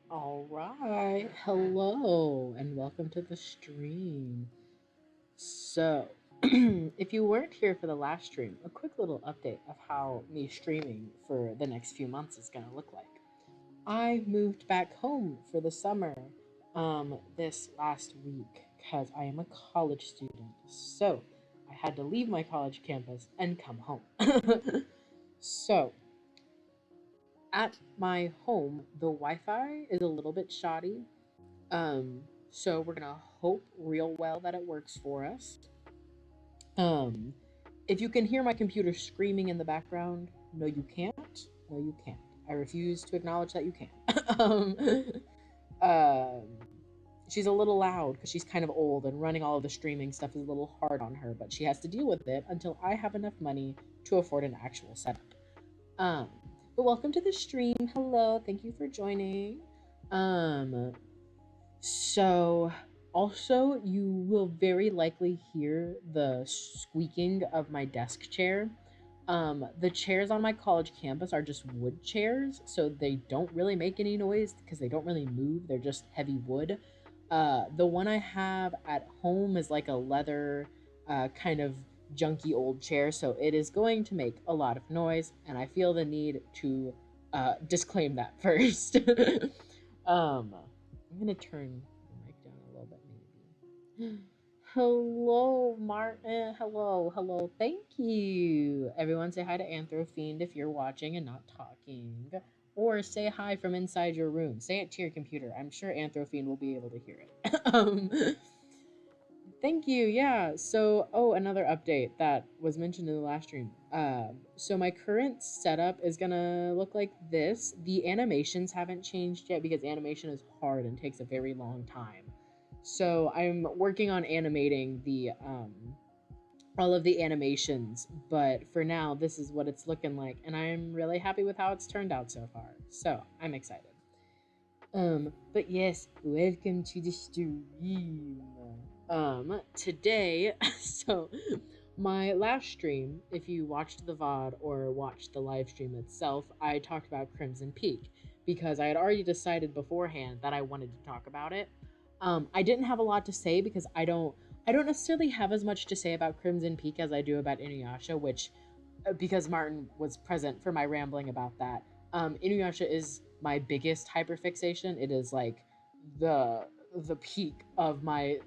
All right. Hello and welcome to the stream. So, if you weren't here for the last stream, a quick little update of how me streaming for the next few months is going to look like. I moved back home for the summer this last week because I am a college student. So, I had to leave my college campus and come home. So, at my home, the Wi-Fi is a little bit shoddy. So we're gonna hope real well that it works for us. Um, if you can hear my computer screaming in the background, no, you can't. No, you can't. I refuse to acknowledge that you can. um, um, she's a little loud because she's kind of old and running all of the streaming stuff is a little hard on her, but she has to deal with it until I have enough money to afford an actual setup. Um, but welcome to the stream. Hello, thank you for joining. Um, so, also, you will very likely hear the squeaking of my desk chair. The chairs on my college campus are just wood chairs, so they don't really make any noise because they don't really move. They're just heavy wood. The one I have at home is like a leather, kind of junky old chair, so it is going to make a lot of noise, and I feel the need to disclaim that first. I'm gonna turn the mic down a little bit, maybe. Hello, Martin. Hello, hello. Thank you. Everyone, say hi to Anthrofiend if you're watching and not talking, or say hi from inside your room. Say it to your computer. I'm sure Anthrofiend will be able to hear it. Thank you. Yeah. So, oh, another update that was mentioned in the last stream. So my current setup is gonna look like this. The animations haven't changed yet because animation is hard and takes a very long time. So I'm working on animating the all of the animations, but for now, this is what it's looking like, and I'm really happy with how it's turned out so far. So I'm excited. But yes, welcome to the stream. Today, so my last stream, if you watched the VOD or watched the live stream itself, I talked about Crimson Peak because I had already decided beforehand that I wanted to talk about it. I didn't have a lot to say because I don't necessarily have as much to say about Crimson Peak as I do about Inuyasha, which because Martin was present for my rambling about that. Inuyasha is my biggest hyperfixation. It is like the the peak of my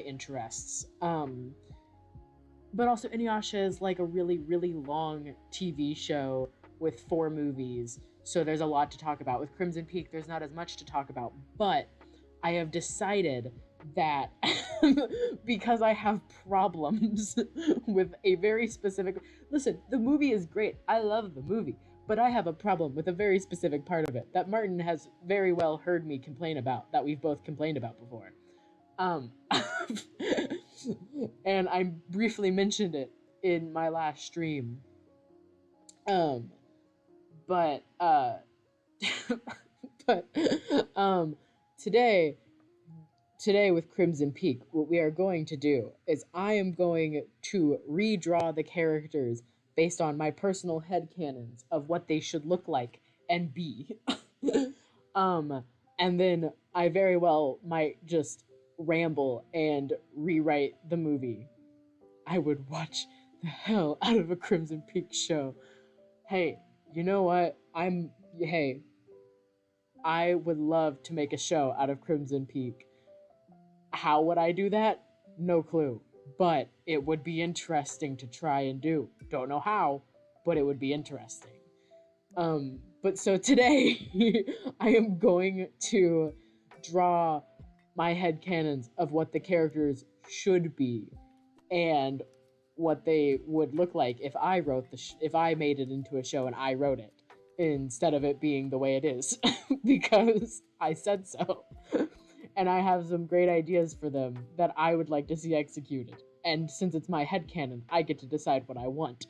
interests. But also Inuyasha is like a really really long TV show with 4 movies, so there's a lot to talk about. With Crimson Peak, there's not as much to talk about, but I have decided that because I have problems with a very specific. Listen, the movie is great. I love the movie, but I have a problem with a very specific part of it that Martin has very well heard me complain about, that we've both complained about before. Um, and I briefly mentioned it in my last stream. Um, But but um today today with Crimson Peak, what we are going to do is I am going to redraw the characters based on my personal headcanons of what they should look like and be. um, and then I very well might just ramble and rewrite the movie. I would watch the hell out of a Crimson Peak show. Hey, you know what? Hey, I would love to make a show out of Crimson Peak. How would I do that? No clue. But it would be interesting to try and do. Don't know how, but it would be interesting. But so today I am going to draw my headcanons of what the characters should be and what they would look like if I wrote if I made it into a show and I wrote it instead of it being the way it is because I said so. And I have some great ideas for them that I would like to see executed. And since it's my headcanon, I get to decide what I want.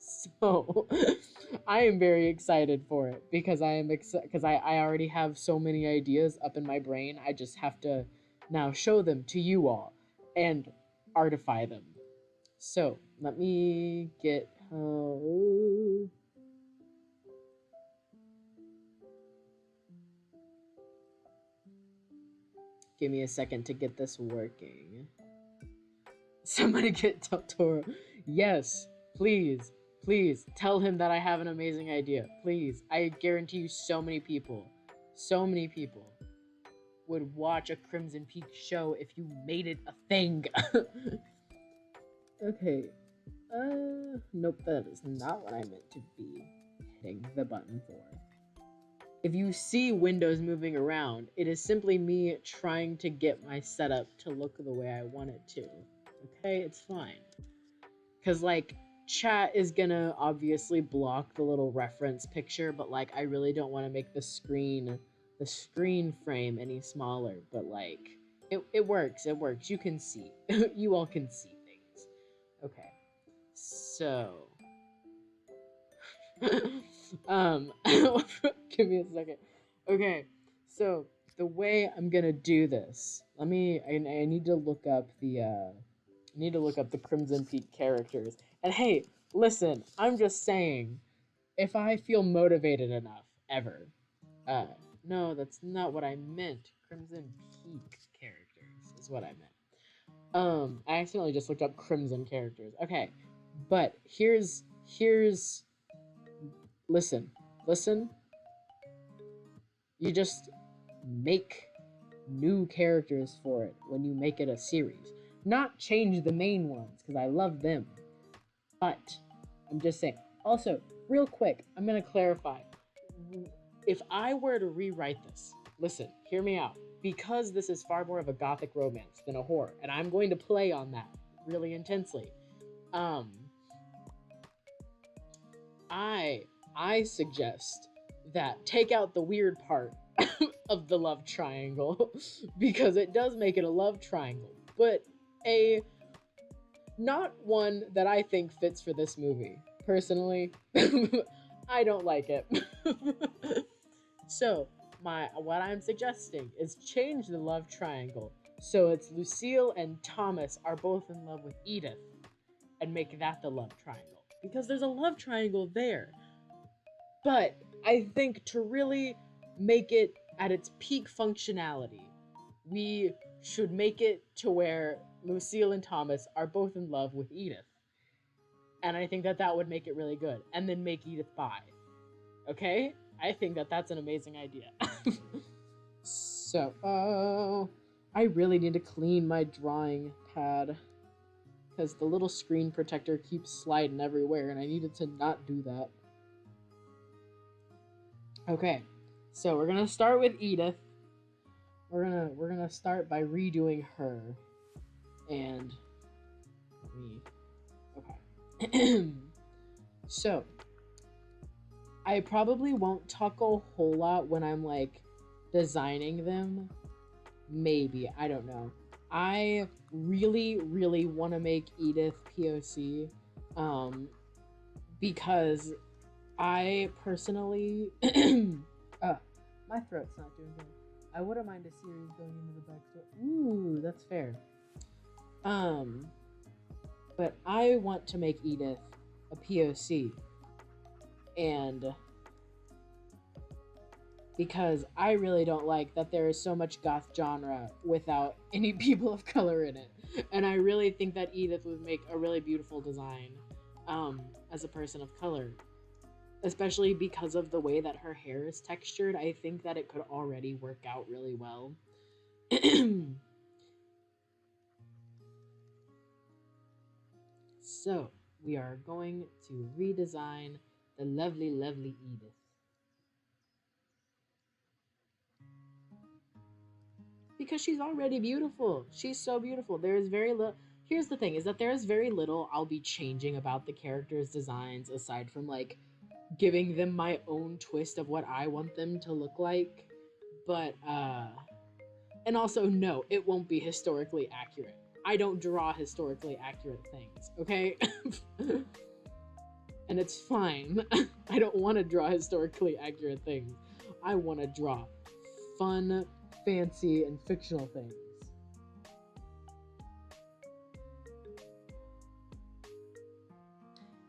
So I am very excited for it because I already have so many ideas up in my brain. I just have to now show them to you all and artify them. So let me get give me a second to get this working. Somebody get Del Toro. Yes, please, please tell him that I have an amazing idea. Please, I guarantee you so many people would watch a Crimson Peak show if you made it a thing. Okay. Nope, that is not what I meant to be hitting the button for. If you see windows moving around, it is simply me trying to get my setup to look the way I want it to. Okay, it's fine. Because, like, chat is gonna obviously block the little reference picture, but, like, I really don't want to make the screen frame any smaller, but, like, it works, you can see. You all can see things. Okay, so... give me a second. Okay, so the way I'm gonna do this, I need to look up the Crimson Peak characters. And hey, listen, I'm just saying, if I feel motivated enough, ever, no, that's not what I meant. Crimson Peak characters is what I meant. I accidentally just looked up Crimson characters. Okay, but here's listen. You just make new characters for it when you make it a series. Not change the main ones, because I love them. But, I'm just saying. Also, real quick, I'm going to clarify. If I were to rewrite this, listen, hear me out. Because this is far more of a gothic romance than a horror, and I'm going to play on that really intensely. I suggest that take out the weird part of the love triangle because it does make it a love triangle, but not one that I think fits for this movie. Personally, I don't like it. So, what I'm suggesting is change the love triangle so it's Lucille and Thomas are both in love with Edith and make that the love triangle. Because there's a love triangle there. But I think to really make it at its peak functionality, we should make it to where Lucille and Thomas are both in love with Edith. And I think that would make it really good. And then make Edith bi. Okay? I think that that's an amazing idea. So, I really need to clean my drawing pad. Because the little screen protector keeps sliding everywhere, and I needed to not do that. Okay, so we're gonna start with Edith. We're gonna start by redoing her, and okay. So I probably won't talk a whole lot when I'm like designing them. Maybe, I don't know. I really, really want to make Edith POC, because I personally, my throat's not doing good. I wouldn't mind a series going into the backstory. Ooh, that's fair. Um, but I want to make Edith a POC, and because I really don't like that there is so much goth genre without any people of color in it, and I really think that Edith would make a really beautiful design, as a person of color, especially because of the way that her hair is textured. I think that it could already work out really well. So, we are going to redesign the lovely, lovely Edith. Because she's already beautiful. She's so beautiful. There is very little. Here's the thing: is that there is very little I'll be changing about the characters' designs aside from like giving them my own twist of what I want them to look like. But and also no, it won't be historically accurate. I don't draw historically accurate things, okay? And it's fine. I don't want to draw historically accurate things. I want to draw fun, fancy, and fictional things.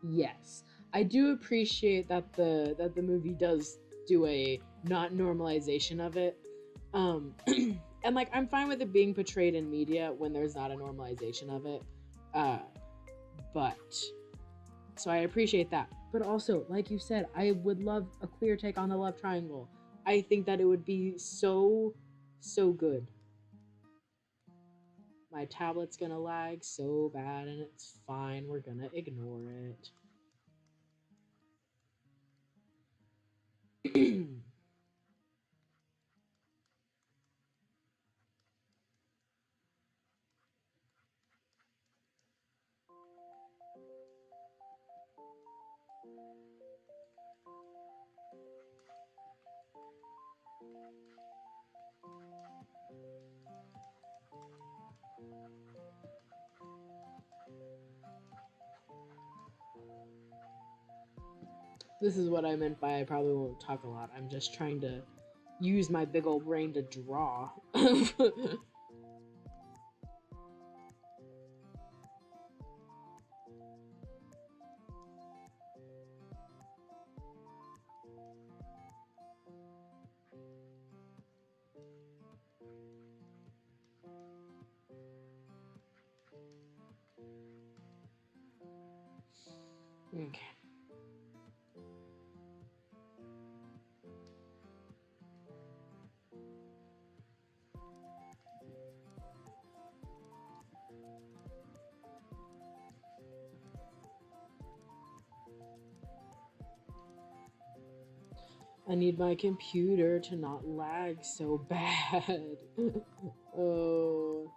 Yes, I do appreciate that the movie does do a not normalization of it. And like I'm fine with it being portrayed in media when there's not a normalization of it. Uh, but so I appreciate that. But also, like you said, I would love a queer take on the love triangle. I think that it would be so good. My tablet's gonna lag so bad and it's fine. We're gonna ignore it. This is what I meant by I probably won't talk a lot. I'm just trying to use my big old brain to draw. Okay. I need my computer to not lag so bad. Oh.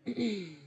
Okay.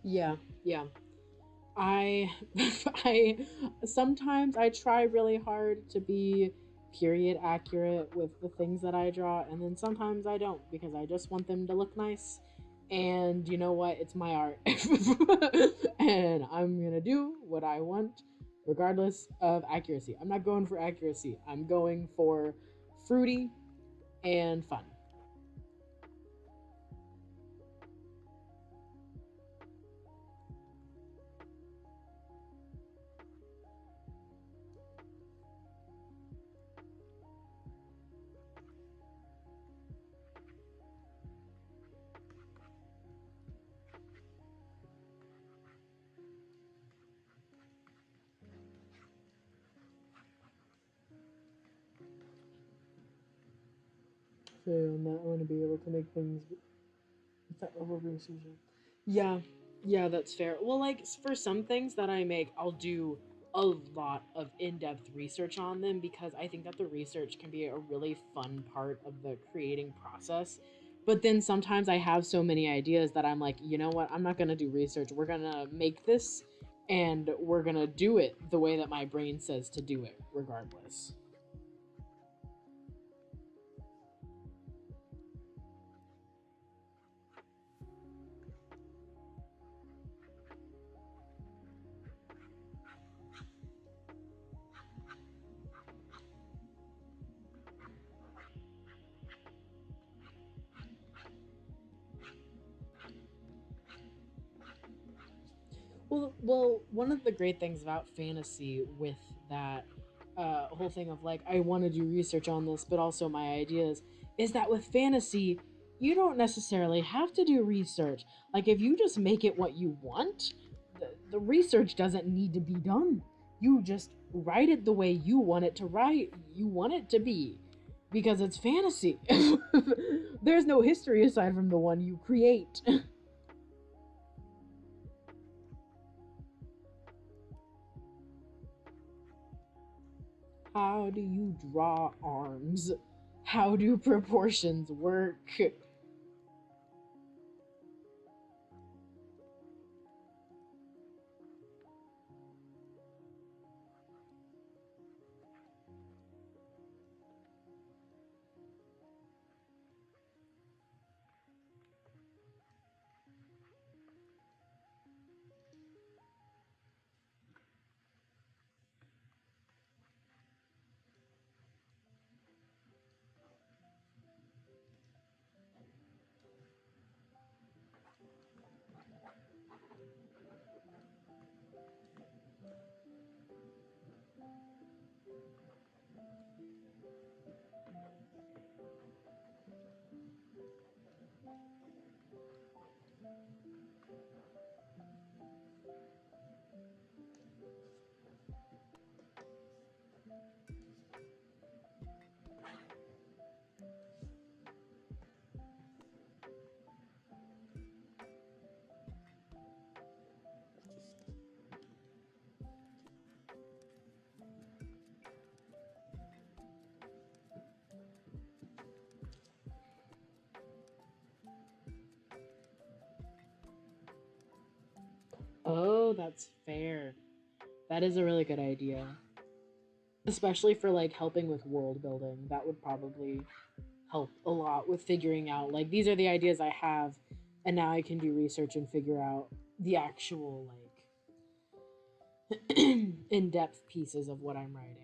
Yeah, yeah. I I sometimes I try really hard to be period accurate with the things that I draw, and then sometimes I don't because I just want them to look nice. And you know what? It's my art. And I'm going to do what I want regardless of accuracy. I'm not going for accuracy. I'm going for fruity and fun. say on that. I want to be able to make things with that level of research. Yeah, yeah, that's fair. Well, like for some things that I make, I'll do a lot of in-depth research on them because I think that the research can be a really fun part of the creating process. But then sometimes I have so many ideas that I'm like, you know what? I'm not going to do research. We're going to make this and we're going to do it the way that my brain says to do it, regardless. One of the great things about fantasy with that whole thing of like, I want to do research on this, but also my ideas, is that with fantasy, you don't necessarily have to do research. Like, if you just make it what you want, the research doesn't need to be done. You just write it the way you want it to write, you want it to be, because it's fantasy. There's no history aside from the one you create. How do you draw arms? How do proportions work? Oh, that's fair. That is a really good idea. Especially for like helping with world building. That would probably help a lot with figuring out like these are the ideas I have and now I can do research and figure out the actual like in-depth pieces of what I'm writing.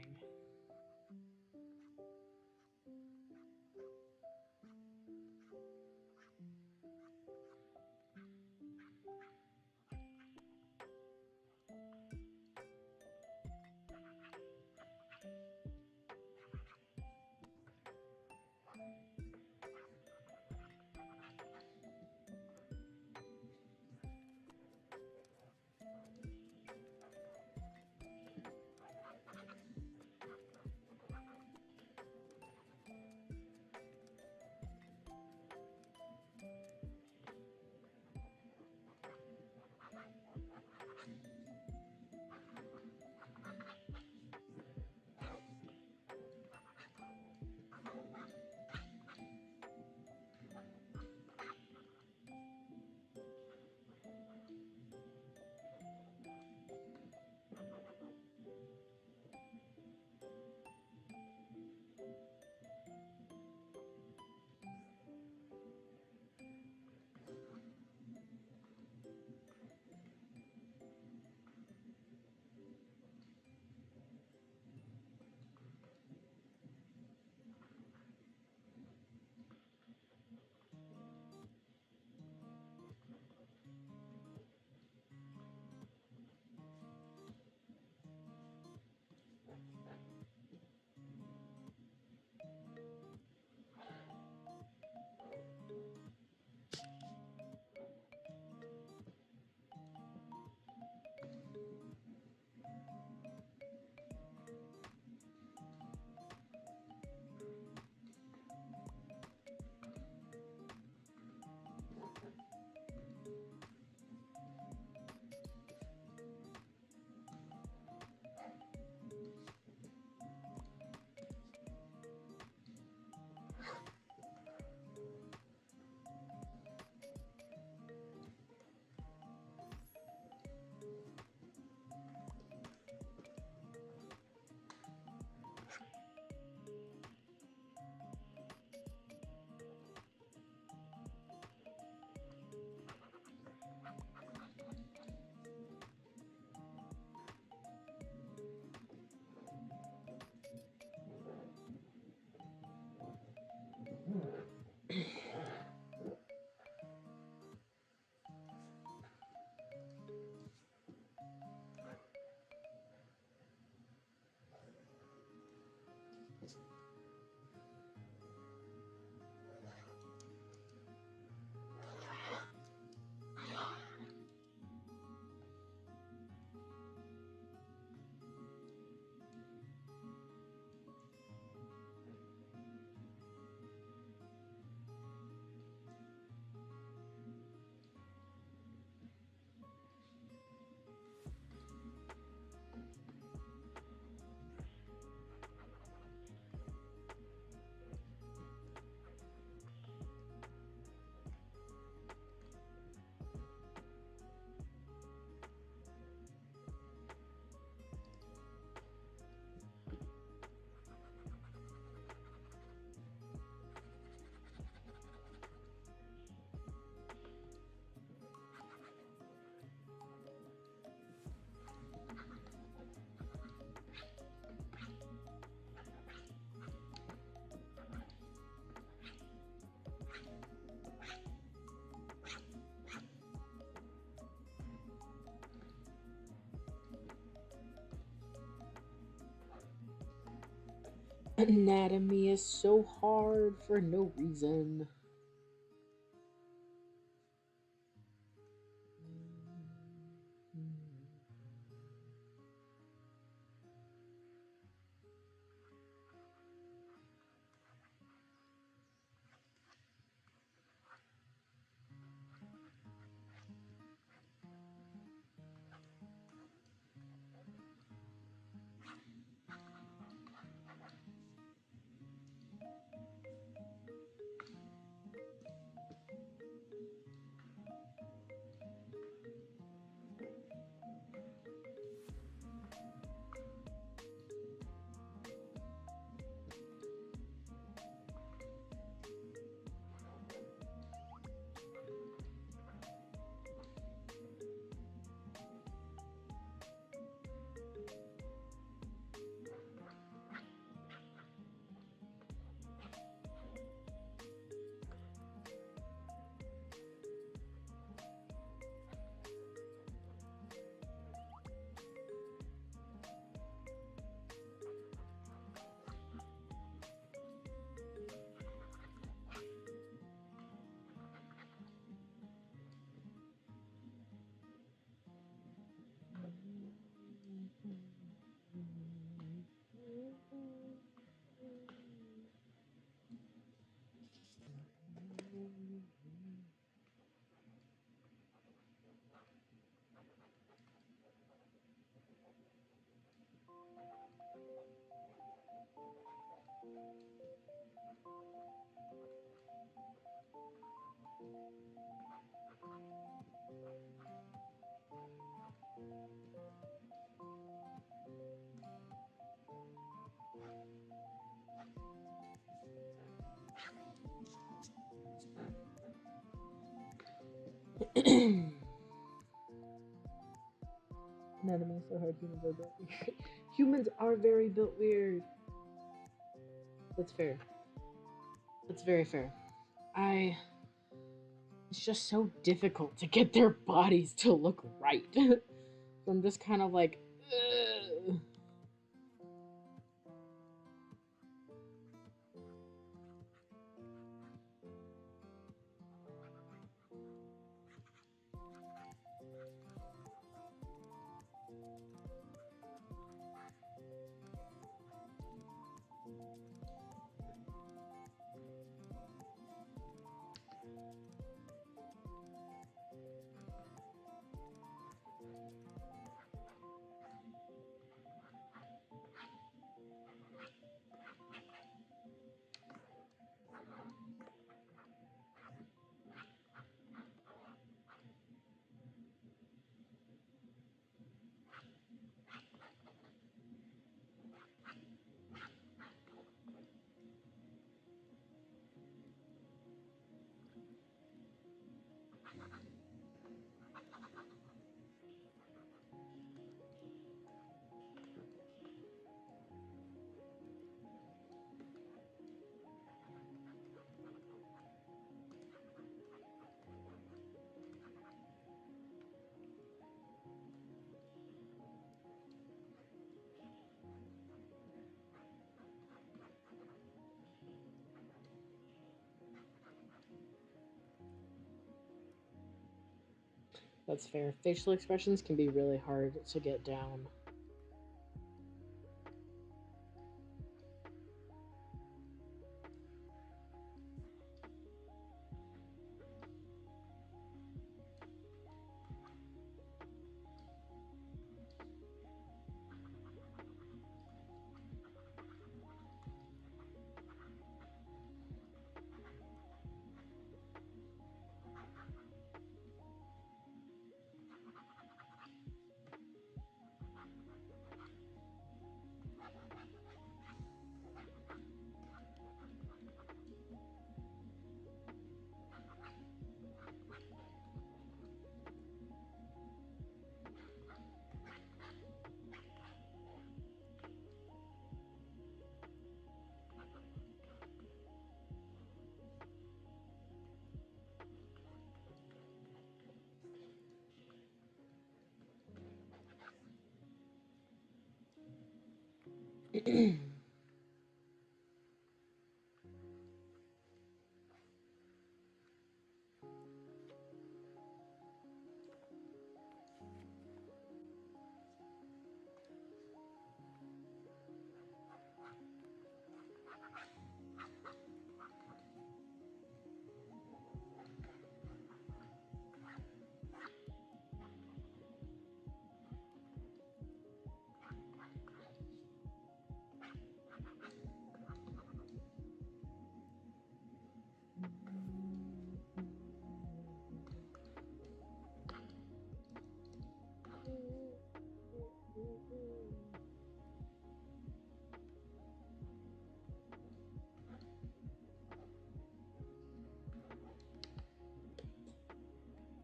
Anatomy is so hard for no reason. Anatomy is so hard. Humans are built weird. Humans are very built weird. That's fair. That's very fair. I. It's just so difficult to get their bodies to look right. So I'm just kind of like, ugh. That's fair. Facial expressions can be really hard to get down.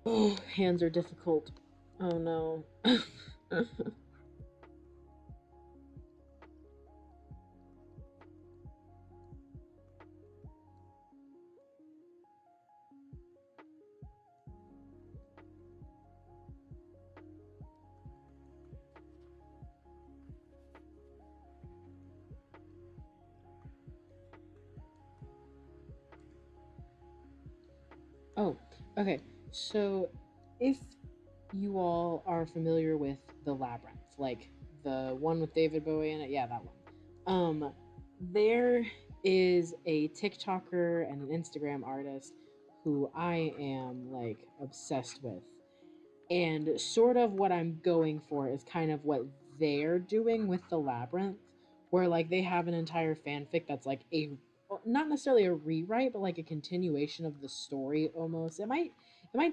Oh, hands are difficult. Oh no. Oh, okay. So, if you all are familiar with the Labyrinth, like the one with David Bowie in it, yeah, that one. There is a TikToker and an Instagram artist who I am like obsessed with, and sort of what I'm going for is kind of what they're doing with the Labyrinth, where like they have an entire fanfic that's like a not necessarily a rewrite, but like a continuation of the story almost. It might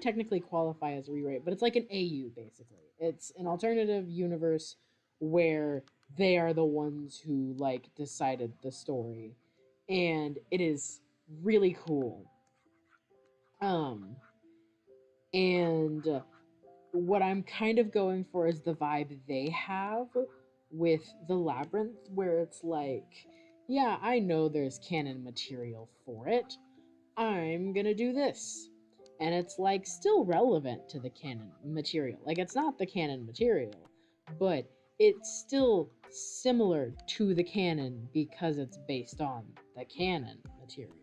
technically qualify as a rewrite, but it's like an AU basically. It's an alternative universe where they are the ones who like decided the story. And it is really cool. Um and what I'm kind of going for is the vibe they have with the Labyrinth, where it's like, yeah, I know there's canon material for it. I'm gonna do this. And it's like still relevant to the canon material. Like, it's not the canon material, but it's still similar to the canon because it's based on the canon material.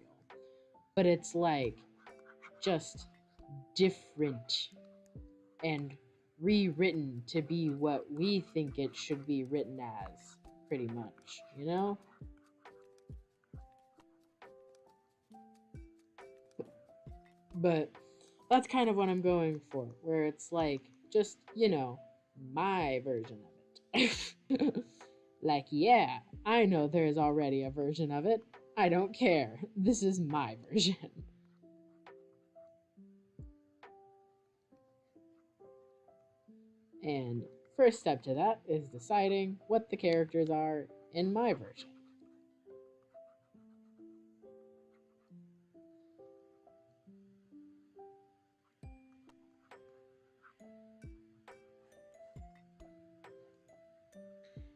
But it's like just different and rewritten to be what we think it should be written as, pretty much, you know? But that's kind of what I'm going for, where it's like, just, my version of it. Like, yeah, I know there's already a version of it. I don't care. This is my version. And first step to that is deciding what the characters are in my version.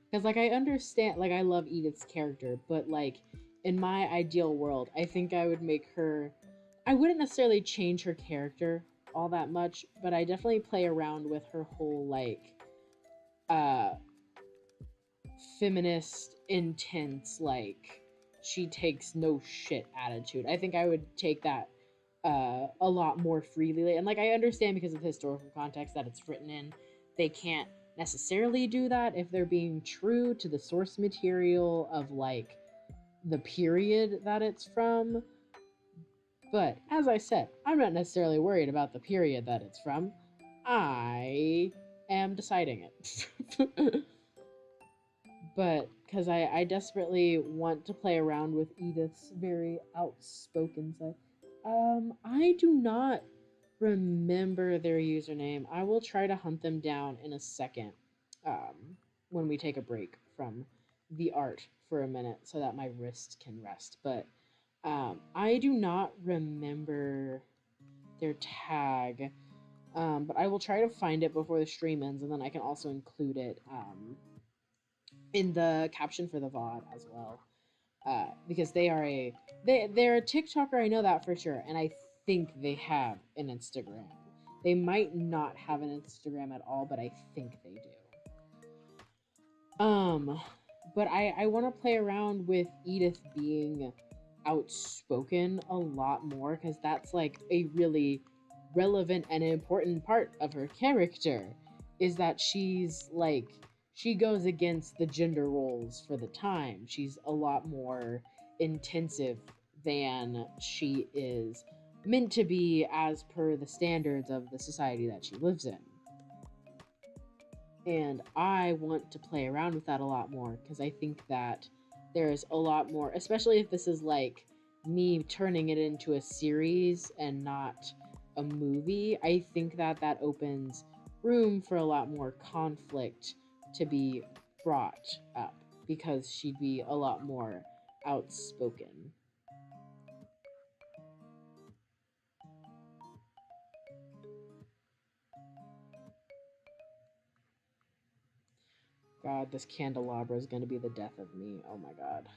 Because, like, I understand, like, I love Edith's character, but, like, in my ideal world, I think I would make her. I wouldn't necessarily change her character all that much, but I definitely play around with her whole, like, uh, feminist, intense, like, she takes no shit attitude. I think I would take that a lot more freely. And, like, I understand because of the historical context that it's written in, they can't necessarily do that if they're being true to the source material of, like, the period that it's from. But as I said, I'm not necessarily worried about the period that it's from. I am deciding it. But because I desperately want to play around with Edith's very outspoken side. I do not remember their username. I will try to hunt them down in a second when we take a break from the art for a minute so that my wrist can rest. But I do not remember their tag. But I will try to find it before the stream ends, and then I can also include it in the caption for the VOD as well. Because they're a TikToker, I know that for sure, and I think they have an Instagram. They might not have an Instagram at all, but I think they do. But I want to play around with Edith being outspoken a lot more because that's like a really relevant and important part of her character is that she's like she goes against the gender roles for the time. She's a lot more intensive than she is meant to be as per the standards of the society that she lives in. And I want to play around with that a lot more because I think that there's a lot more, especially if this is like me turning it into a series and not a movie. I think that that opens room for a lot more conflict to be brought up because she'd be a lot more outspoken. God, this candelabra is gonna be the death of me. Oh my god.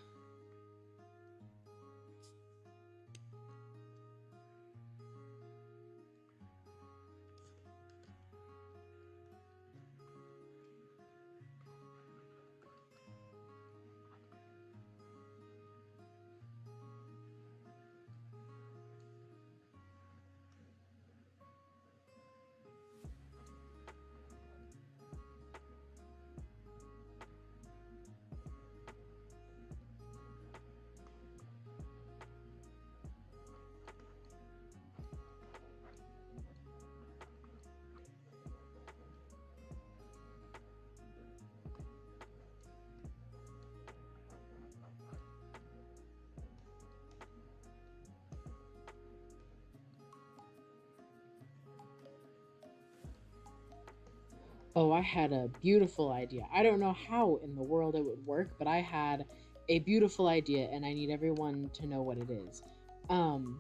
Oh, I had a beautiful idea. I don't know how in the world it would work, but I had a beautiful idea and I need everyone to know what it is. Um,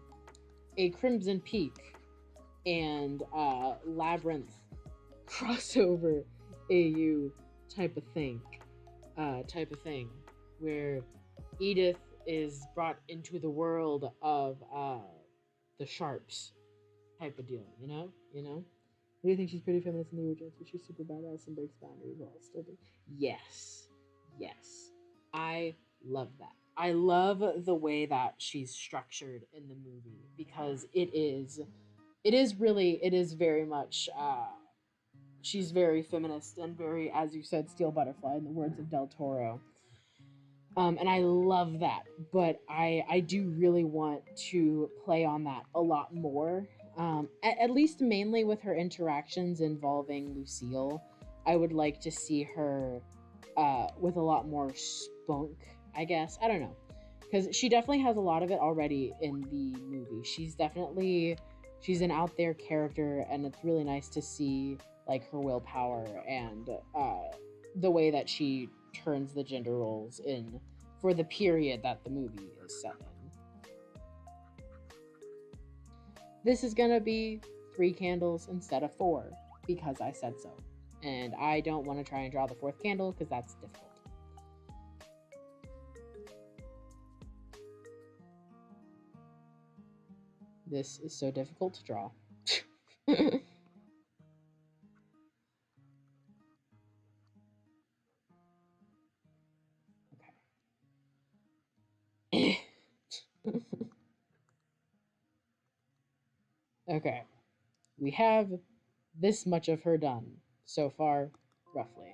a Crimson Peak and Labyrinth crossover AU type of thing. Type of thing where Edith is brought into the world of the Sharps type of deal, you know? You know? Do you think she's pretty feminist in the original too? She's super badass and breaks boundaries while still being. Yes. Yes. I love that. I love the way that she's structured in the movie because it is very much she's very feminist and very, as you said, steel butterfly in the words of Del Toro. And I love that, but I do really want to play on that a lot more. At least mainly with her interactions involving Lucille. I would like to see her with a lot more spunk, I guess. I don't know. Because she definitely has a lot of it already in the movie. She's an out there character, and it's really nice to see like her willpower and the way that she turns the gender roles in for the period that the movie is set in. This is gonna be 3 candles instead of 4 because I said so. And I don't want to try and draw the 4th candle because that's difficult. This is so difficult to draw. Okay. Okay. We have this much of her done so far, roughly.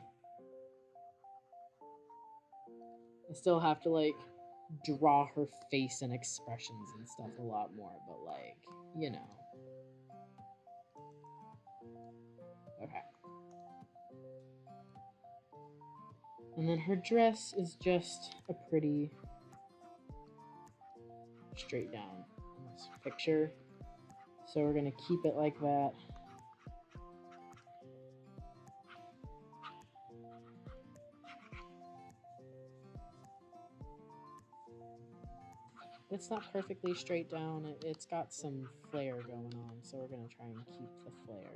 I still have to like draw her face and expressions and stuff a lot more, but like, you know. Okay. And then her dress is just a pretty straight down picture. So we're gonna keep it like that. It's not perfectly straight down. It's got some flare going on, so we're gonna try and keep the flare.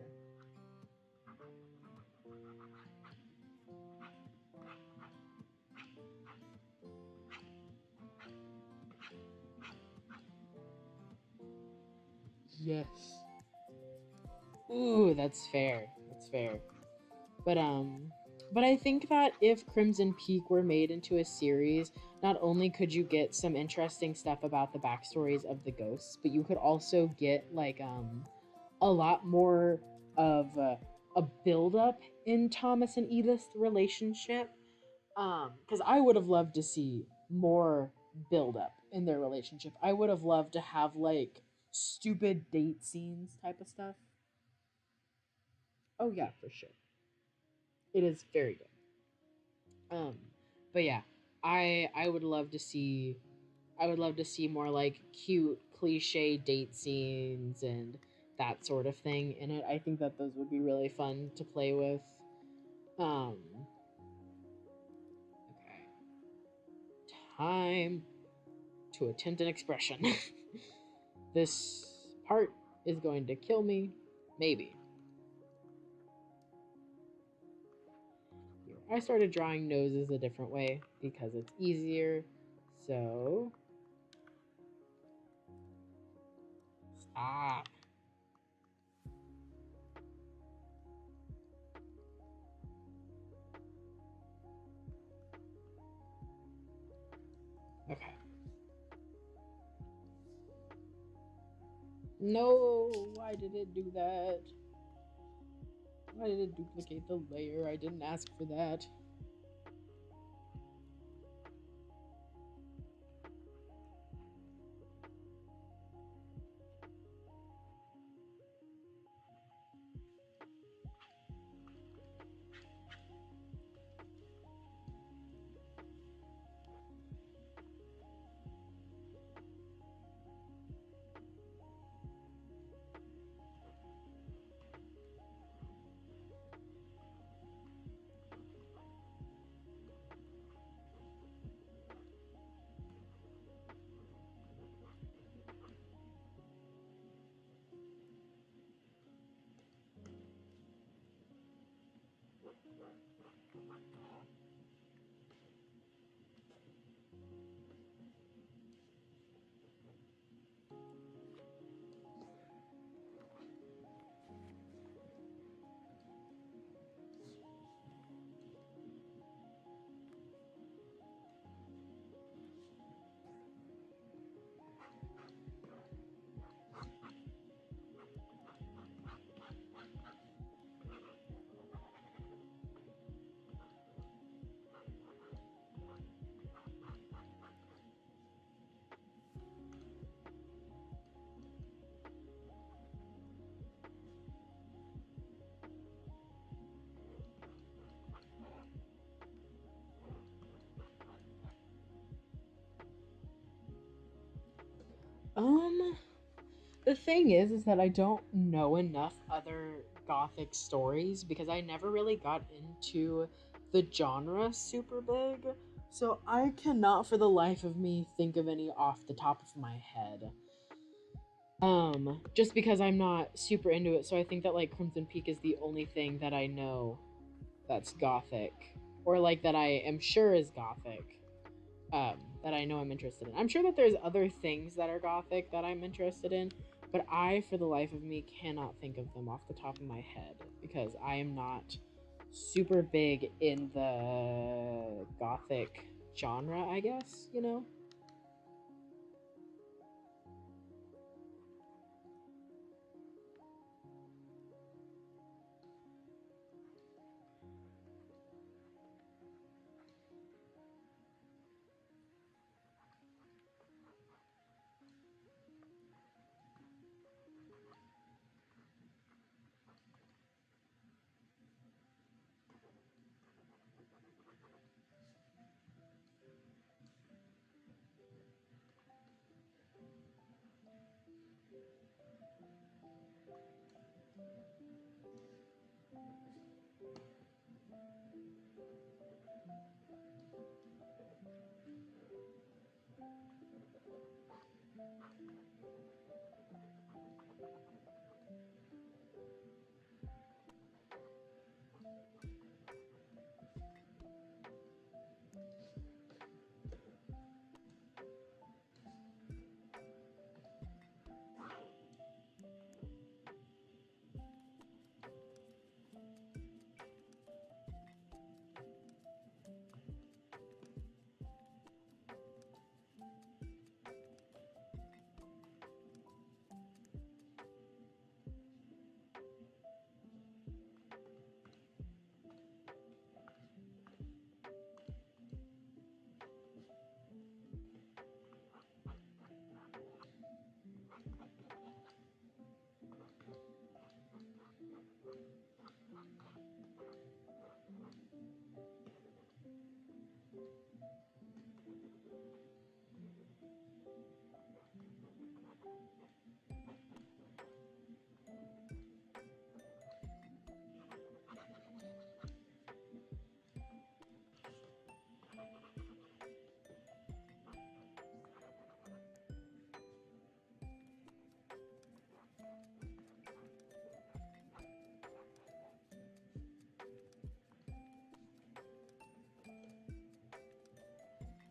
Yes. Ooh, that's fair. That's fair. But I think that if Crimson Peak were made into a series, not only could you get some interesting stuff about the backstories of the ghosts, but you could also get like a lot more of a build up in Thomas and Edith's relationship. Because I would have loved to see more build up in their relationship. I would have loved to have like stupid date scenes type of stuff. Oh yeah, for sure. It is very good. But yeah, I would love to see more like cute cliche date scenes and that sort of thing in it. I think that those would be really fun to play with. Um okay. Time to attempt an expression. This part is going to kill me. Maybe. Here I started drawing noses a different way because it's easier. So, stop. Okay. No, why did it do that? Why did it duplicate the layer? I didn't ask for that. Um, the thing is that I don't know enough other gothic stories because I never really got into the genre super big. So I cannot for the life of me think of any off the top of my head. Just because I'm not super into it, so I think that like Crimson Peak is the only thing that I know that's gothic, or like that I am sure is gothic. That I know I'm interested in. I'm sure that there's other things that are gothic that I'm interested in, but I, for the life of me, cannot think of them off the top of my head because I am not super big in the gothic genre, I guess, you know?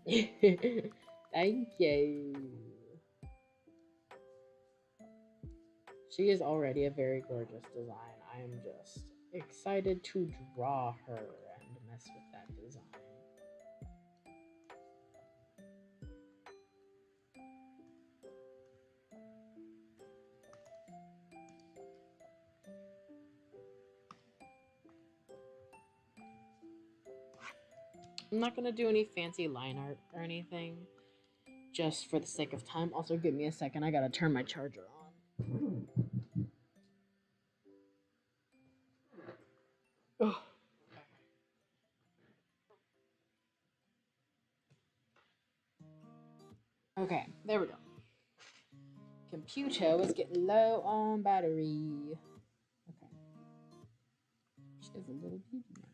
Thank you. She is already a very gorgeous design. I am just excited to draw her and mess with that design. I'm not gonna do any fancy line art or anything, just for the sake of time. Also, give me a second. I gotta turn my charger on. Oh. Okay, there we go. Computer was getting low on battery. Okay. She has a little beauty mark.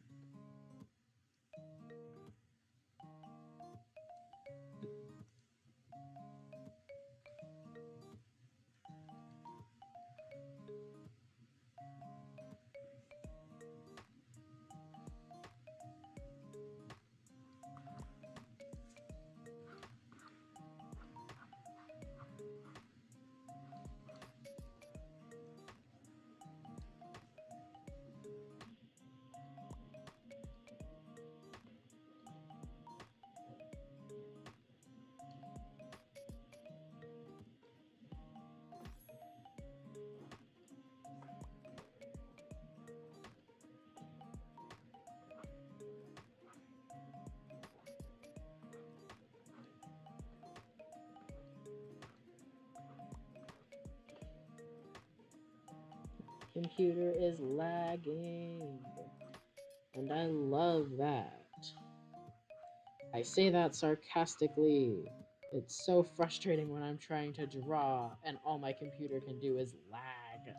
Computer is lagging. And I love that. I say that sarcastically. It's so frustrating when I'm trying to draw and all my computer can do is lag.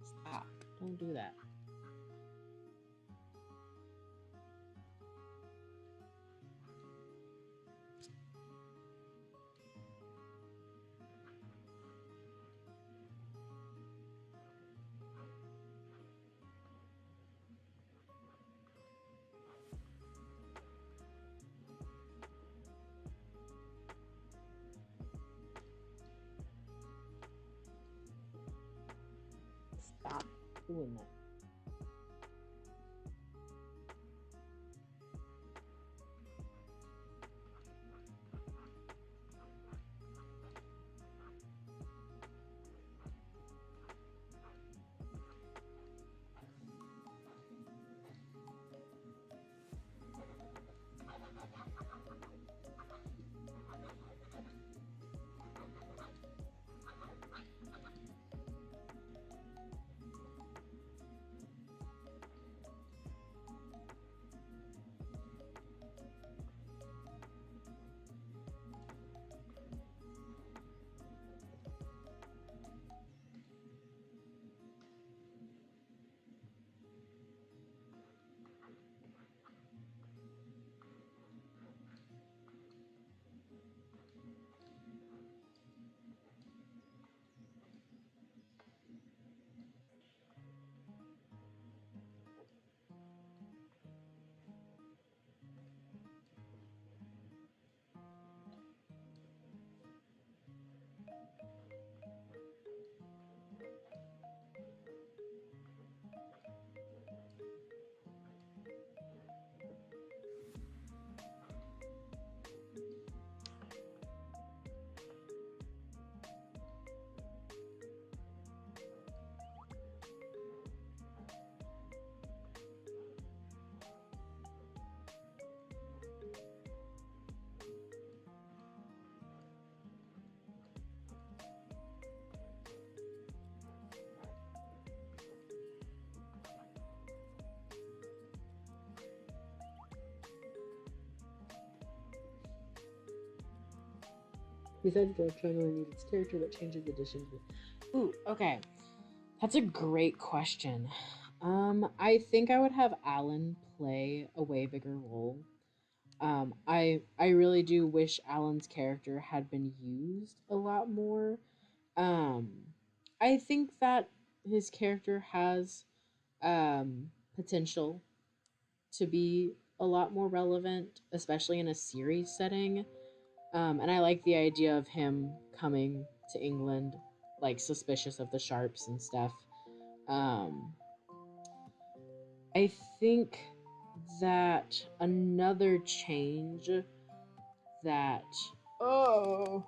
Stop. Don't do that. Stop doing that. Besides the triangle needs its character, but changes additions. Ooh, okay. That's a great question. I think I would have Alan play a way bigger role. I really do wish Alan's character had been used a lot more. Um, I think that his character has potential to be a lot more relevant, especially in a series setting. And I like the idea of him coming to England, like suspicious of the Sharps and stuff. Um, I think that another change that oh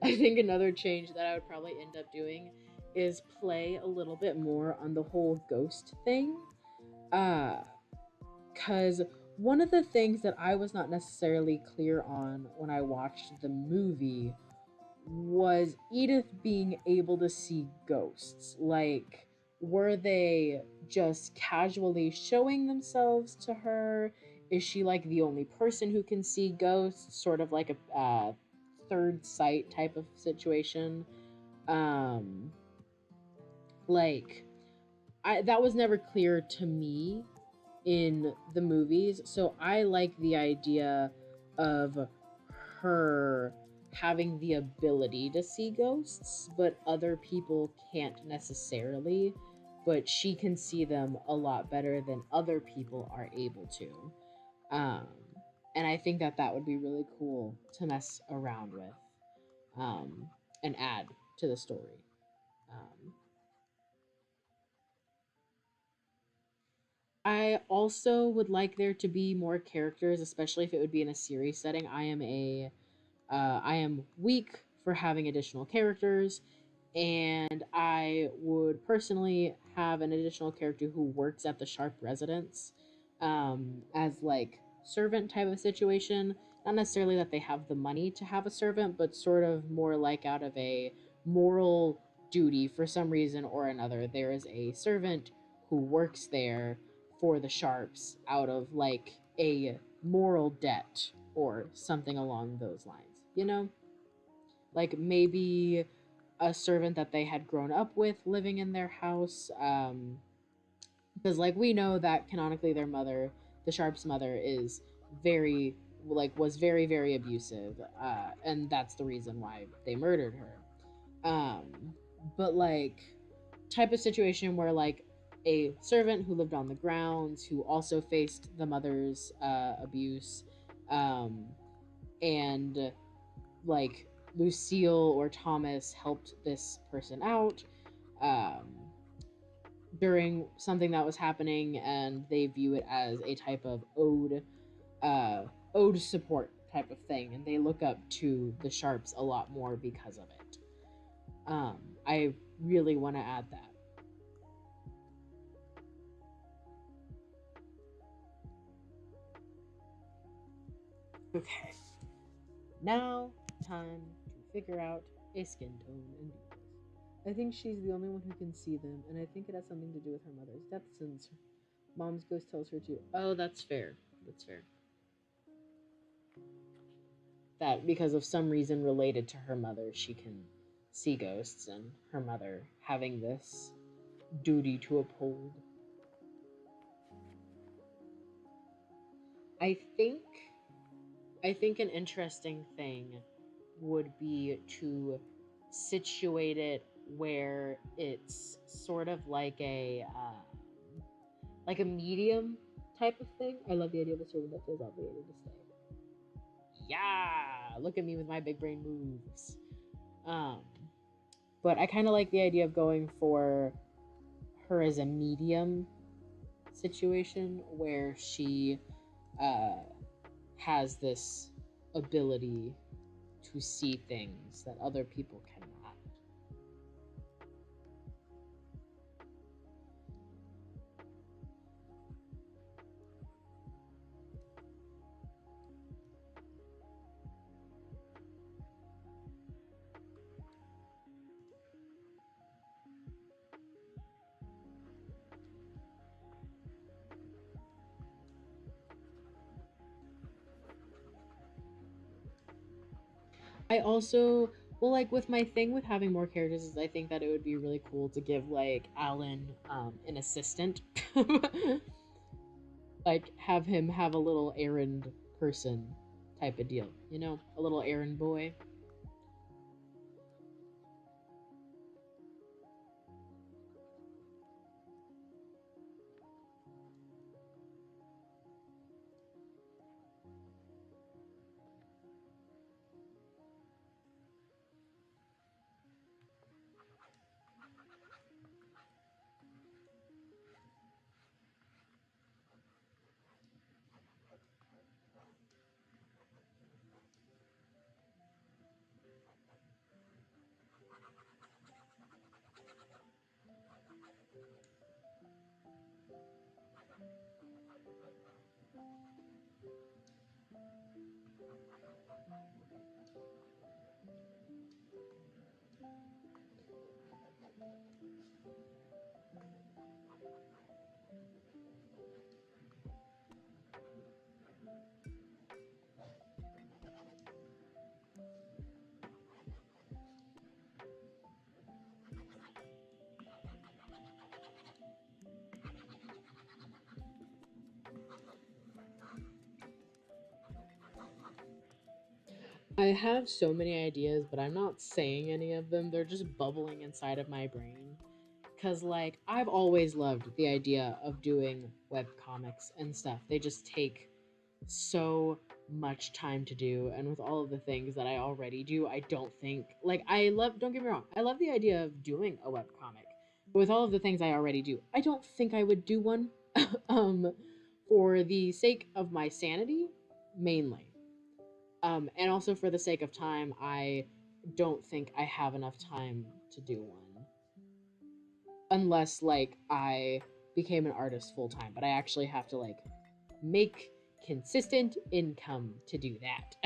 I think another change that I would probably end up doing is play a little bit more on the whole ghost thing. Uh cuz one of the things that I was not necessarily clear on when I watched the movie was Edith being able to see ghosts. Like, were they just casually showing themselves to her? Is she like the only person who can see ghosts? Sort of like a third sight type of situation. Um, like, that was never clear to me in the movies. So I like the idea of her having the ability to see ghosts, but other people can't necessarily. But she can see them a lot better than other people are able to. Um, and I think that that would be really cool to mess around with um, and add to the story. Um, I also would like there to be more characters, especially if it would be in a series setting. I am weak for having additional characters, and I would personally have an additional character who works at the Sharp residence, as like servant type of situation. Not necessarily that they have the money to have a servant, but sort of more like out of a moral duty for some reason or another. There is a servant who works there for the Sharps out of like a moral debt or something along those lines. You know? Like maybe a servant that they had grown up with living in their house. Because like we know that canonically their mother, the Sharp's mother, is very was very very abusive, and that's the reason why they murdered her. But like type of situation where like a servant who lived on the grounds who also faced the mother's abuse, um, and like Lucille or Thomas helped this person out um, during something that was happening, and they view it as a type of ode support type of thing, and they look up to the Sharps a lot more because of it. I really want to add that. Okay, now time to figure out a skin tone and do this. I think she's the only one who can see them, and I think it has something to do with her mother's death since mom's ghost tells her to. Oh, that's fair. That's fair. That because of some reason related to her mother, she can see ghosts, and her mother having this duty to uphold. I think I think an interesting thing would be to situate it where it's sort of like a medium type of thing. I love the idea of a servant that feels obligated to stay. Yeah, look at me with my big brain moves. Um, but I kind of like the idea of going for her as a medium situation where she uh, has this ability to see things that other people cannot. I also like with my thing with having more characters is I think that it would be really cool to give like Alan an assistant. Like have him have a little errand person type of deal, you know, a little errand boy. I have so many ideas, but I'm not saying any of them. They're just bubbling inside of my brain. Cause like I've always loved the idea of doing web comics and stuff. They just take so much time to do, and with all of the things that I already do, I don't think like I love, don't get me wrong, I love the idea of doing a web comic. But with all of the things I already do, I don't think I would do one. um for the sake of my sanity mainly. And also for the sake of time, I don't think I have enough time to do one. Unless like I became an artist full time, but I actually have to like make consistent income to do that.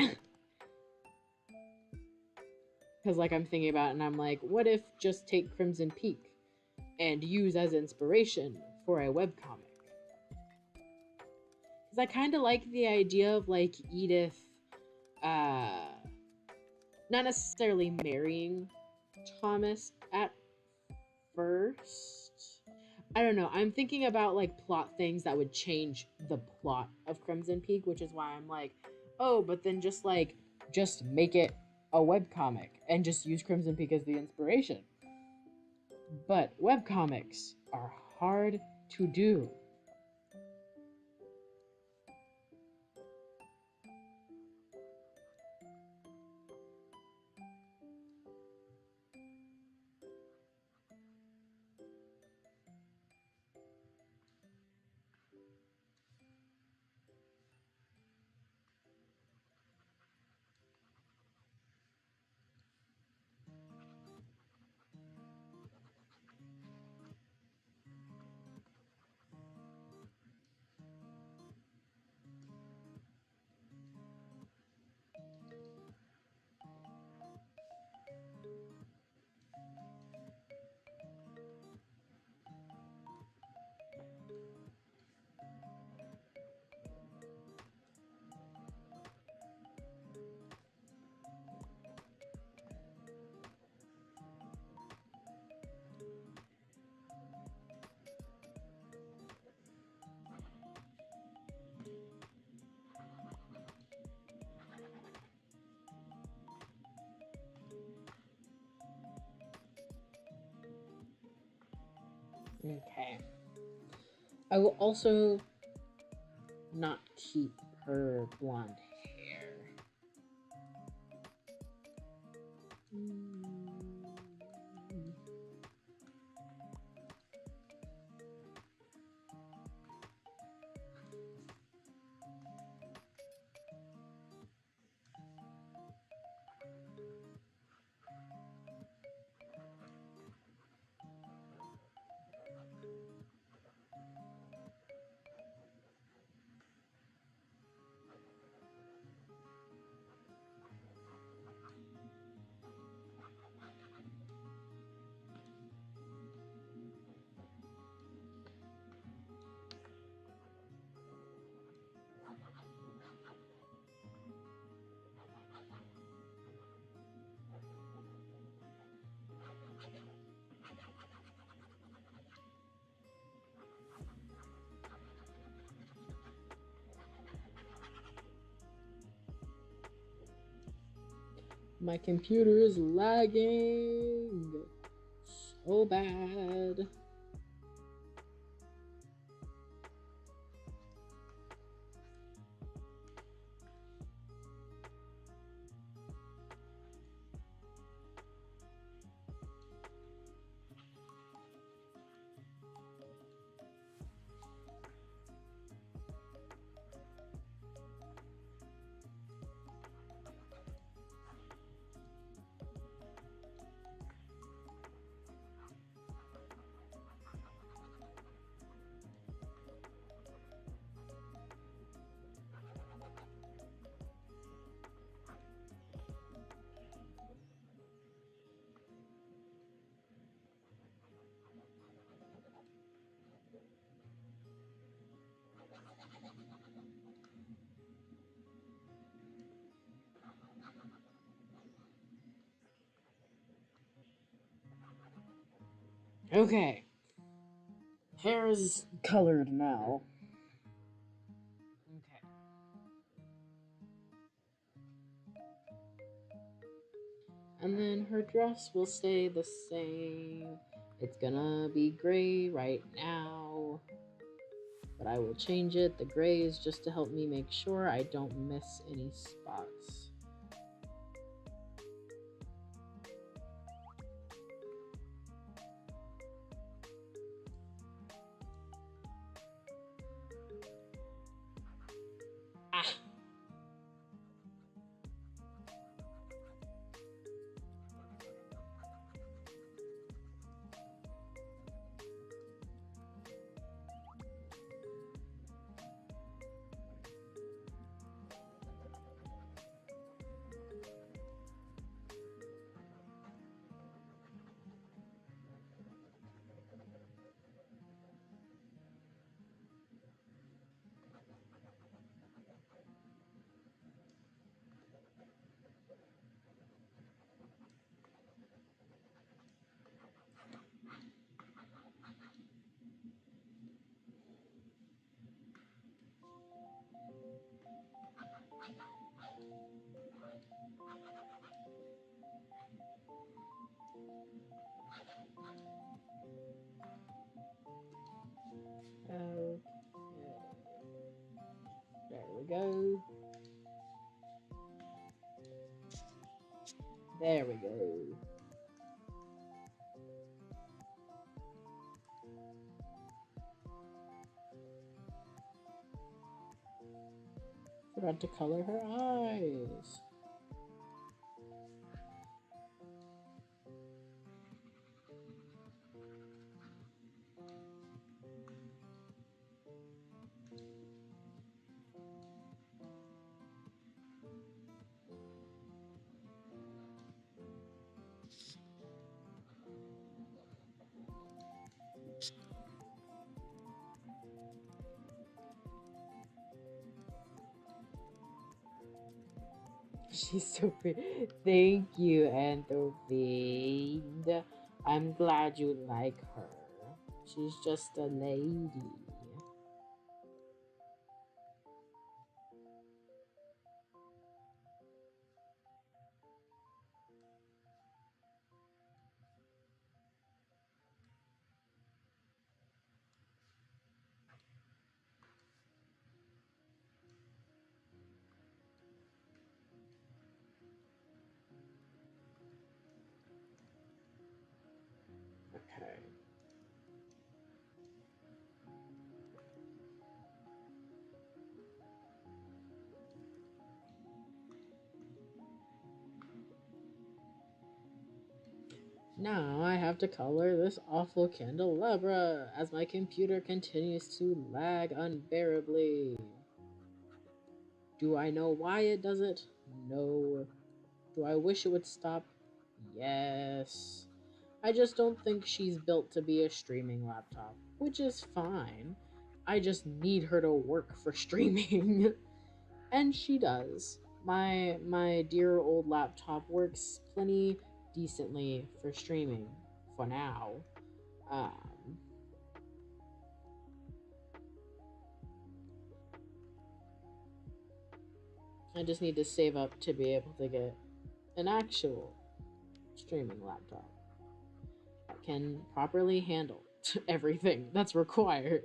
Because like I'm thinking about it and I'm like, what if just take Crimson Peak and use as inspiration for a webcomic? Because I kind of like the idea of like Edith, uh, not necessarily marrying Thomas at first. I don't know. I'm thinking about like plot things that would change the plot of Crimson Peak, which is why I'm like, oh, but then just make it a webcomic and just use Crimson Peak as the inspiration. But webcomics are hard to do. Okay. I will also not keep her blonde hair. My computer is lagging so bad. Okay, hair is colored now. Okay. And then her dress will stay the same. It's gonna be gray right now, but I will change it. The gray is just to help me make sure I don't miss any spots. Ah! Okay. There we go. There we go. Forgot to color her eyes. She's so pretty. Thank you, Anthropine. I'm glad you like her. She's just a lady. Okay. Now I have to color this awful candelabra as my computer continues to lag unbearably. Do I know why it does it? No. Do I wish it would stop? Yes. I just don't think she's built to be a streaming laptop, which is fine. I just need her to work for streaming. And she does. My dear old laptop works plenty decently for streaming for now. Um, I just need to save up to be able to get an actual streaming laptop that can properly handle everything that's required.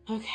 Okay. Okay.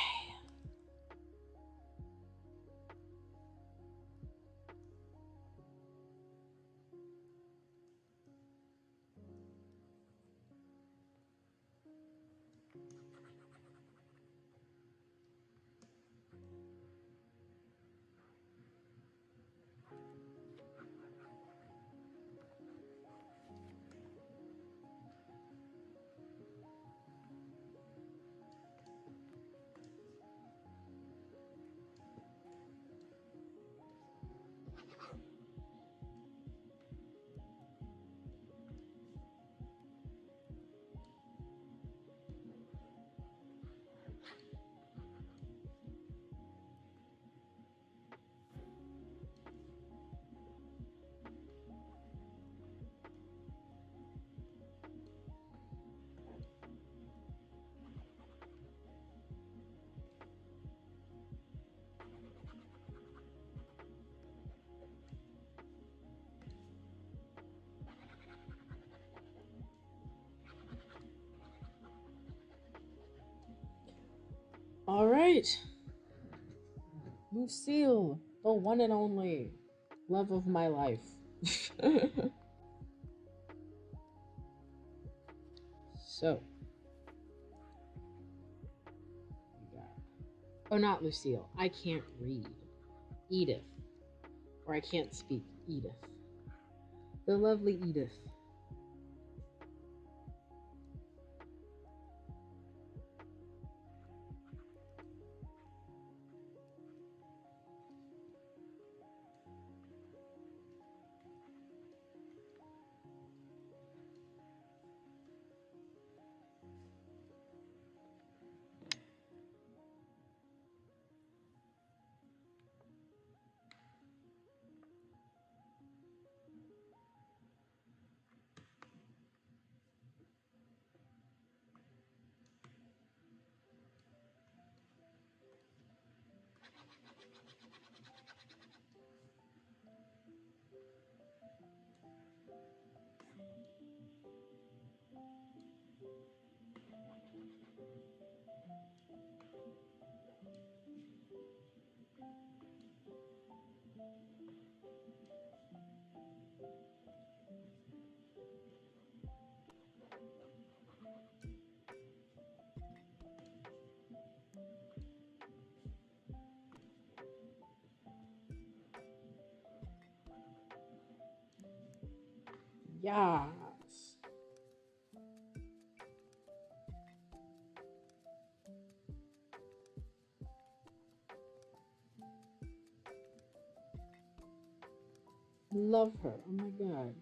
right. Lucille, the one and only love of my life. So, we got, oh, not Lucille. I can't read. Edith. Or I can't speak. Edith. The lovely Edith. Yes. Love her. Oh my god.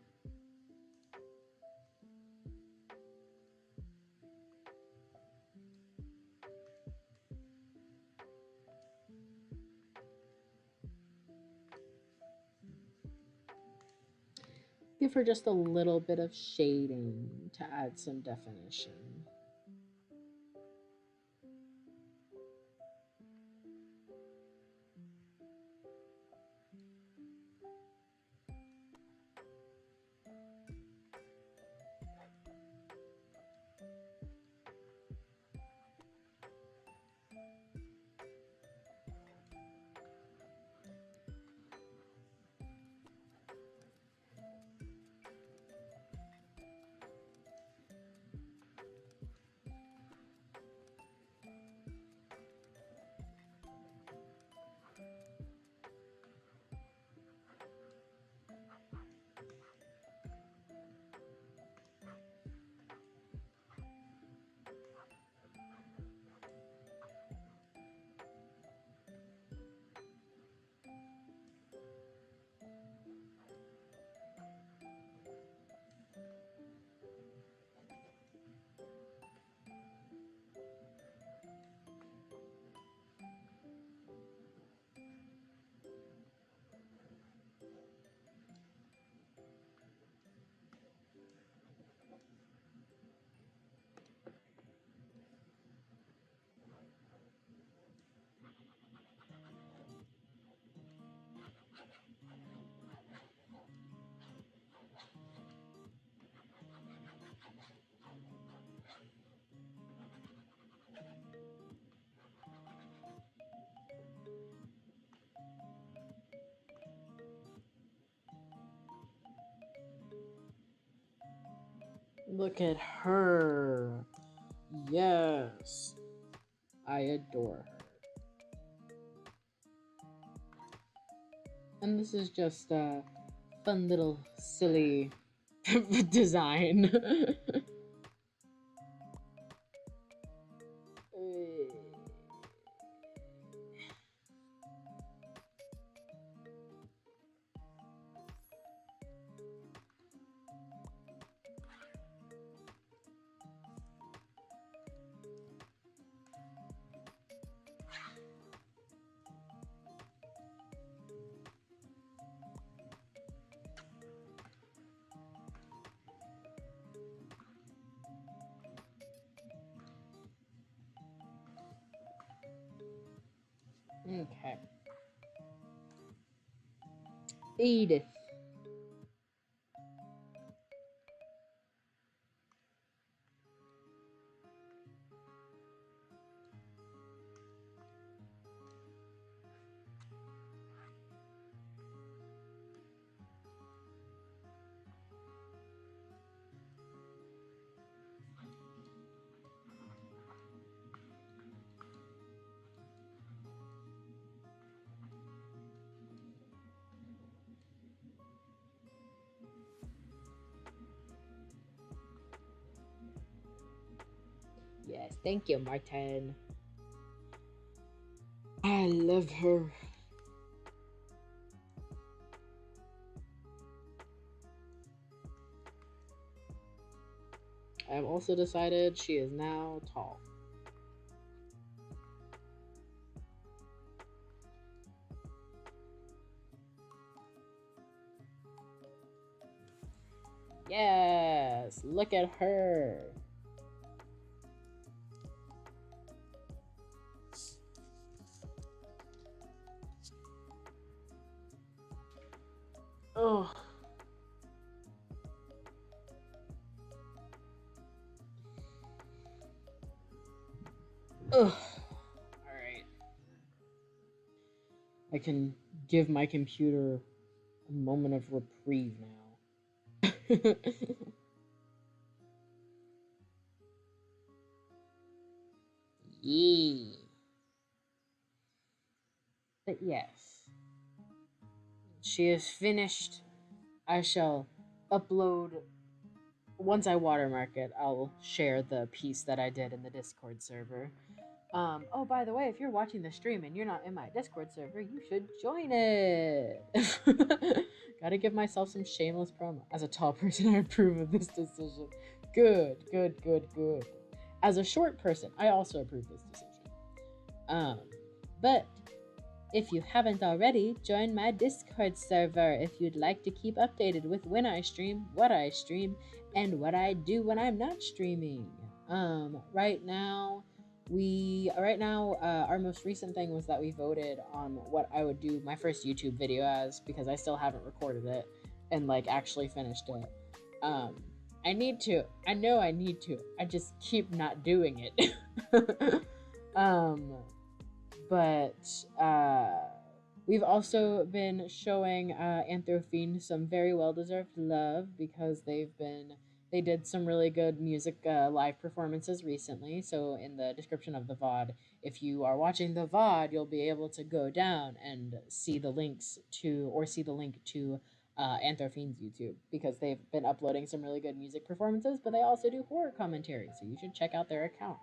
Give her just a little bit of shading to add some definition. Look at her. Yes. I adore her. And this is just a fun little silly design. Okay. Edith. Thank you, Martin. I love her. I've also decided she is now tall. Yes, look at her. Oh. Ugh. Alright. I can give my computer a moment of reprieve now. Yee. But yes, she is finished. I shall upload. Once I watermark it, I'll share the piece that I did in the Discord server. Oh, by the way, if you're watching the stream and you're not in my Discord server, you should join it. Gotta give myself some shameless promo. As a tall person, I approve of this decision. Good, good, good, good. As a short person, I also approve this decision. But if you haven't already, join my Discord server if you'd like to keep updated with when I stream, what I stream, and what I do when I'm not streaming. Right now, our most recent thing was that we voted on what I would do my first YouTube video as, because I still haven't recorded it and like actually finished it. I need to. I know I need to. I just keep not doing it. But we've also been showing Anthrophene some very well-deserved love because they did some really good music live performances recently. So in the description of the VOD, if you are watching the VOD, you'll be able to go down and see the link to Anthrophene's YouTube, because they've been uploading some really good music performances, but they also do horror commentary, so you should check out their account.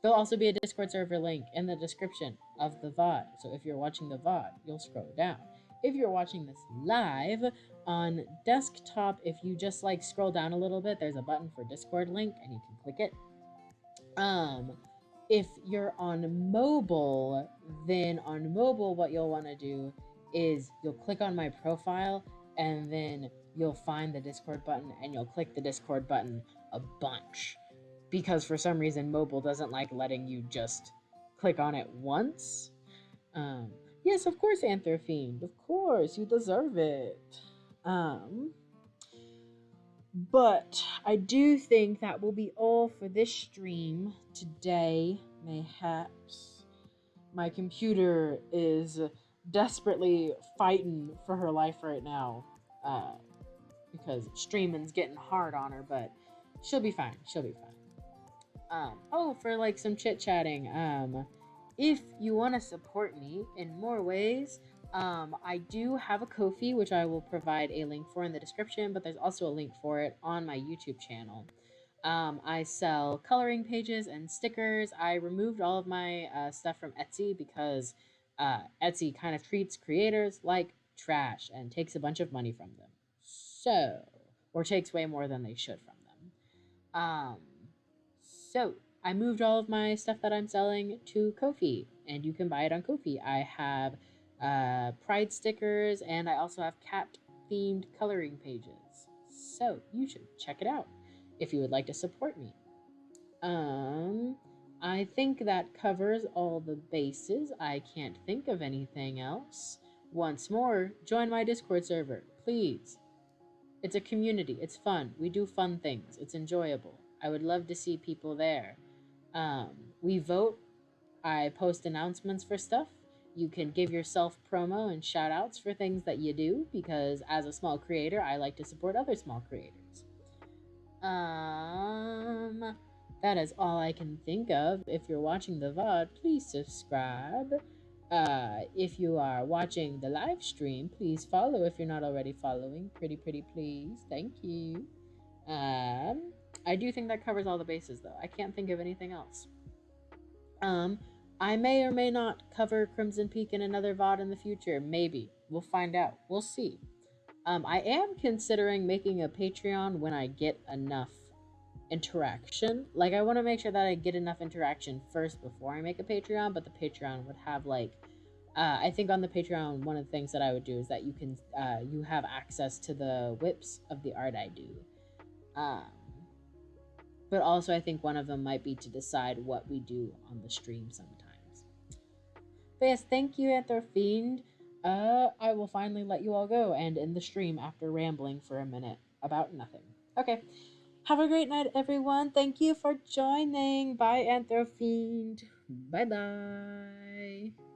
There'll also be a Discord server link in the description of the VOD. So if you're watching the VOD, you'll scroll down. If you're watching this live on desktop, if you just like scroll down a little bit, there's a button for Discord link and you can click it. If you're on mobile, then on mobile, what you'll want to do is you'll click on my profile and then you'll find the Discord button and you'll click the Discord button a bunch, because for some reason mobile doesn't like letting you just click on it once. Yes, of course, Anthrophene. Of course, you deserve it. But I do think that will be all for this stream today, mayhaps. My computer is desperately fighting for her life right now, because streaming's getting hard on her, but she'll be fine. She'll be fine. For like some chit-chatting, if you want to support me in more ways, I do have a Ko-fi, which I will provide a link for in the description, but there's also a link for it on my YouTube channel. I sell coloring pages and stickers. I removed all of my stuff from Etsy because Etsy kind of treats creators like trash and takes a bunch of money from them. Or takes way more than they should from them. So I moved all of my stuff that I'm selling to Ko-fi, and you can buy it on Ko-fi. I have Pride stickers, and I also have cat-themed coloring pages. So you should check it out if you would like to support me. I think that covers all the bases. I can't think of anything else. Once more, join my Discord server, please. It's a community. It's fun. We do fun things. It's enjoyable. I would love to see people there. We vote. I post announcements for stuff. You can give yourself promo and shout outs for things that you do, because as a small creator, I like to support other small creators. That is all I can think of. If you're watching the VOD, please subscribe. If you are watching the live stream, please follow if you're not already following. Pretty please. Thank you. I do think that covers all the bases, though. I can't think of anything else. I may or may not cover Crimson Peak in another VOD in the future. Maybe. We'll find out. We'll see. I am considering making a Patreon when I get enough interaction. Like, I want to make sure that I get enough interaction first before I make a Patreon, but the Patreon would have, like, I think on the Patreon, one of the things that I would do is that you have access to the whips of the art I do. Um, but also I think one of them might be to decide what we do on the stream sometimes. But yes, thank you, Anthrofiend. I will finally let you all go and end the stream after rambling for a minute about nothing. Okay. Have a great night, everyone. Thank you for joining. Bye, Anthrofiend. Bye-bye.